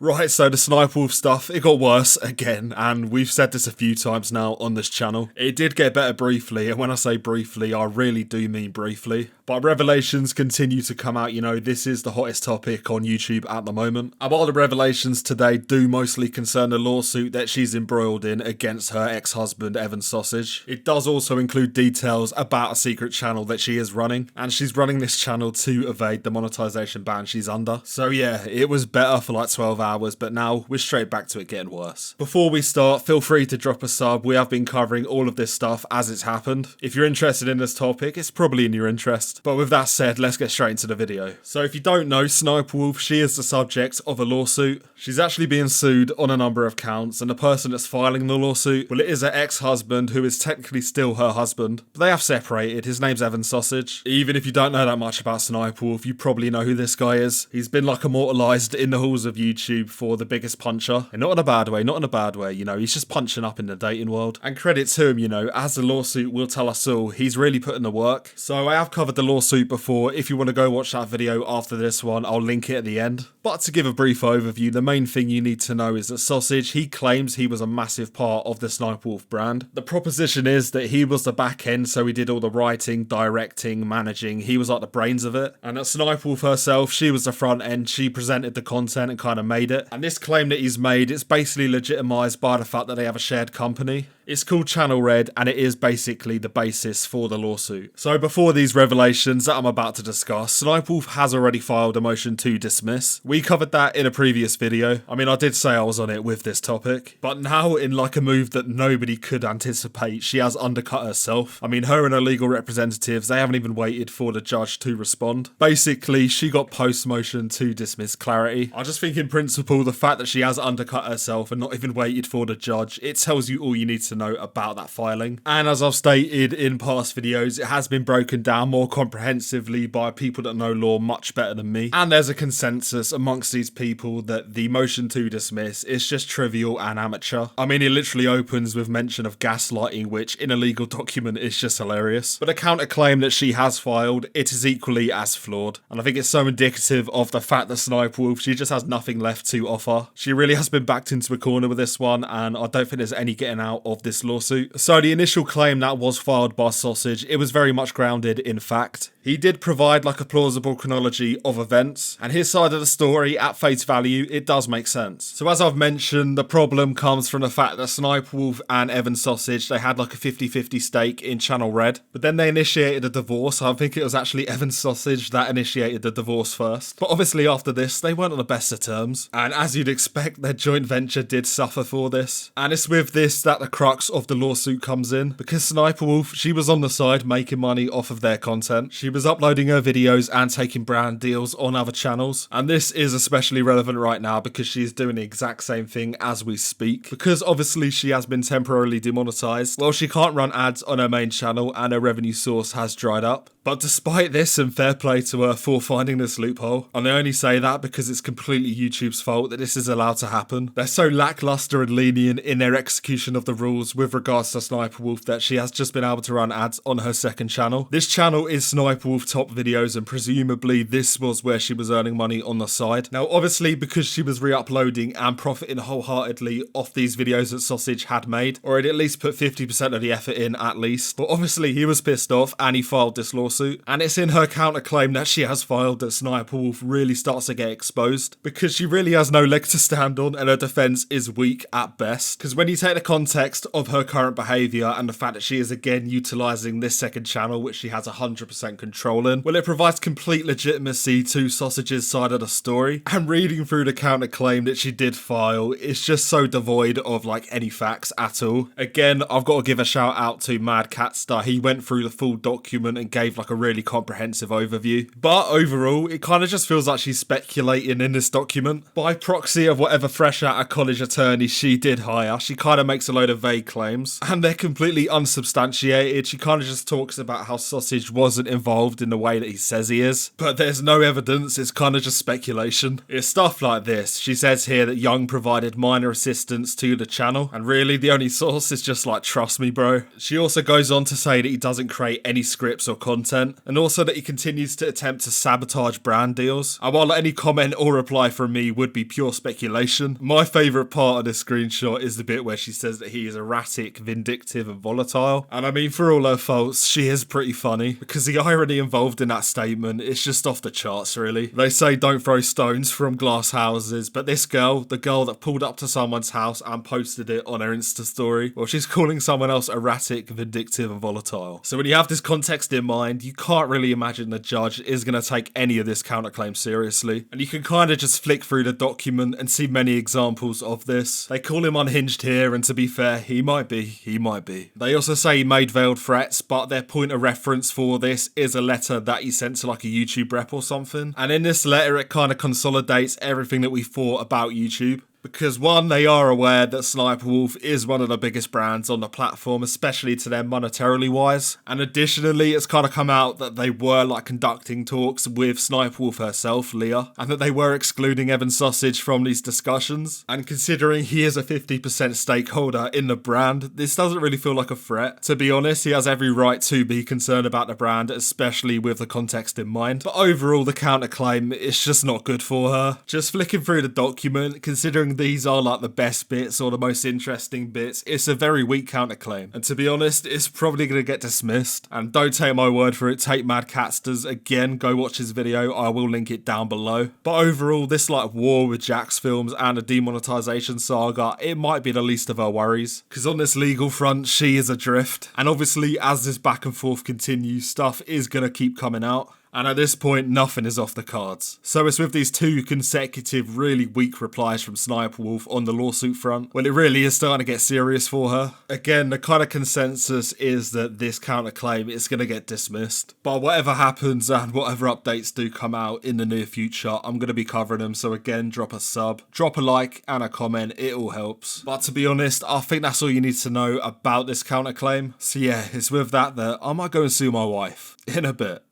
Right, so the Sniperwolf stuff, it got worse again, and we've said this a few times now on this channel. It did get better briefly, and when I say briefly, I really do mean briefly. But revelations continue to come out, this is the hottest topic on YouTube at the moment. And while the revelations today do mostly concern the lawsuit that she's embroiled in against her ex-husband, Evan Sausage, it does also include details about a secret channel that she is running, and she's running this channel to evade the monetization ban she's under. So yeah, it was better for like 12 hours, but now we're straight back to it getting worse. Before we start, feel free to drop a sub. We have been covering all of this stuff as it's happened. If you're interested in this topic, it's probably in your interest. But with that said, let's get straight into the video. So if you don't know, Sniperwolf, she is the subject of a lawsuit. She's actually being sued on a number of counts, and the person that's filing the lawsuit, well, it is her ex-husband, who is technically still her husband, but they have separated. His name's Evan Sausage. Even if you don't know that much about Sniperwolf, you probably know who this guy is. He's been like immortalized in the halls of YouTube for the biggest puncher, and not in a bad way, he's just punching up in the dating world. And credit to him, as the lawsuit will tell us all, he's really put in the work. So I have covered the lawsuit before. If you want to go watch that video after this one, I'll link it at the end. But to give a brief overview, the main thing you need to know is that Sausage, he claims he was a massive part of the Sniperwolf brand. The proposition is that he was the back end, so he did all the writing, directing, managing. He was like the brains of it. And at Sniperwolf herself, she was the front end. She presented the content and kind of made it. And this claim that he's made, it's basically legitimized by the fact that they have a shared company. It's called Channel Red, and it is basically the basis for the lawsuit. So before these revelations that I'm about to discuss, Sniperwolf has already filed a motion to dismiss. We covered that in a previous video. I mean, I did say I was on it with this topic, but now in like a move that nobody could anticipate, she has undercut herself. I mean, her and her legal representatives, they haven't even waited for the judge to respond. Basically, she got post-motion to dismiss clarity. I just think in principle, the fact that she has undercut herself and not even waited for the judge, it tells you all you need to know about that filing. And as I've stated in past videos, it has been broken down more comprehensively by people that know law much better than me. And there's a consensus amongst these people that the motion to dismiss is just trivial and amateur. I mean, it literally opens with mention of gaslighting, which in a legal document is just hilarious. But the counterclaim that she has filed, it is equally as flawed. And I think it's so indicative of the fact that Sniperwolf, she just has nothing left to offer. She really has been backed into a corner with this one, and I don't think there's any getting out of this lawsuit. So the initial claim that was filed by Sausage, it was very much grounded in fact. He did provide like a plausible chronology of events, and his side of the story, at face value, it does make sense. So as I've mentioned, the problem comes from the fact that Sniperwolf and Evan Sausage, they had like a 50-50 stake in Channel Red, but then they initiated a divorce. I think it was actually Evan Sausage that initiated the divorce first. But obviously after this, they weren't on the best of terms, and as you'd expect, their joint venture did suffer for this. And it's with this that the crux of the lawsuit comes in, because Sniperwolf, she was on the side making money off of their content. She was uploading her videos and taking brand deals on other channels, and this is especially relevant right now because she's doing the exact same thing as we speak. Because obviously she has been temporarily demonetized, well, she can't run ads on her main channel and her revenue source has dried up. But despite this, and fair play to her for finding this loophole, and I only say that because it's completely YouTube's fault that this is allowed to happen. They're so lackluster and lenient in their execution of the rules with regards to Sniperwolf that she has just been able to run ads on her second channel. This channel is Sniperwolf Top Videos, and presumably this was where she was earning money on the side. Now obviously because she was re-uploading and profiting wholeheartedly off these videos that Sausage had made, or he'd at least put 50% of the effort in at least. But obviously he was pissed off and he filed this lawsuit. And it's in her counterclaim that she has filed that Sniperwolf really starts to get exposed, because she really has no leg to stand on and her defense is weak at best. Because when you take the context of her current behavior and the fact that she is again utilizing this second channel, which she has 100% control in, well, it provides complete legitimacy to Sausage's side of the story. And reading through the counterclaim that she did file, it's just so devoid of like any facts at all. Again, I've got to give a shout out to MadCatster. He went through the full document and gave like a really comprehensive overview. But overall, it kind of just feels like she's speculating in this document. By proxy of whatever fresh out of college attorney she did hire, she kind of makes a load of vague claims, and they're completely unsubstantiated. She kind of just talks about how Sausage wasn't involved in the way that he says he is, but there's no evidence. It's kind of just speculation. It's stuff like this. She says here that Young provided minor assistance to the channel, and really the only source is just like, trust me bro. She also goes on to say that he doesn't create any scripts or content content, and also that he continues to attempt to sabotage brand deals. And while any comment or reply from me would be pure speculation, my favourite part of this screenshot is the bit where she says that he is erratic, vindictive and volatile. And I mean, for all her faults, she is pretty funny, because the irony involved in that statement is just off the charts, really. They say don't throw stones from glass houses, but this girl, the girl that pulled up to someone's house and posted it on her Insta story, well, she's calling someone else erratic, vindictive and volatile. So when you have this context in mind, you can't really imagine the judge is going to take any of this counterclaim seriously. And you can kind of just flick through the document and see many examples of this. They call him unhinged here, and to be fair, he might be. They also say he made veiled threats, but their point of reference for this is a letter that he sent to like a YouTube rep or something. And in this letter, it kind of consolidates everything that we thought about YouTube. Because one, they are aware that Sniperwolf is one of the biggest brands on the platform, especially to them monetarily wise. And additionally, it's kind of come out that they were like conducting talks with Sniperwolf herself, Leah, and that they were excluding Evan Sausage from these discussions. And considering he is a 50% stakeholder in the brand, this doesn't really feel like a threat. To be honest, he has every right to be concerned about the brand, especially with the context in mind. But overall, the counterclaim is just not good for her. Just flicking through the document, considering these are like the best bits or the most interesting bits, it's a very weak counterclaim. And to be honest, it's probably going to get dismissed. And don't take my word for it, take MadCatster's. Again, go watch his video, I will link it down below. But overall, this like war with Jack's films and the demonetization saga, it might be the least of her worries. Because on this legal front, she is adrift. And obviously, as this back and forth continues, stuff is going to keep coming out. And at this point, nothing is off the cards. So it's with these two consecutive really weak replies from Sniperwolf on the lawsuit front, well, it really is starting to get serious for her. Again, the kind of consensus is that this counterclaim is going to get dismissed. But whatever happens and whatever updates do come out in the near future, I'm going to be covering them. So again, drop a sub, drop a like and a comment, it all helps. But to be honest, I think that's all you need to know about this counterclaim. So yeah, it's with that I might go and sue my wife in a bit.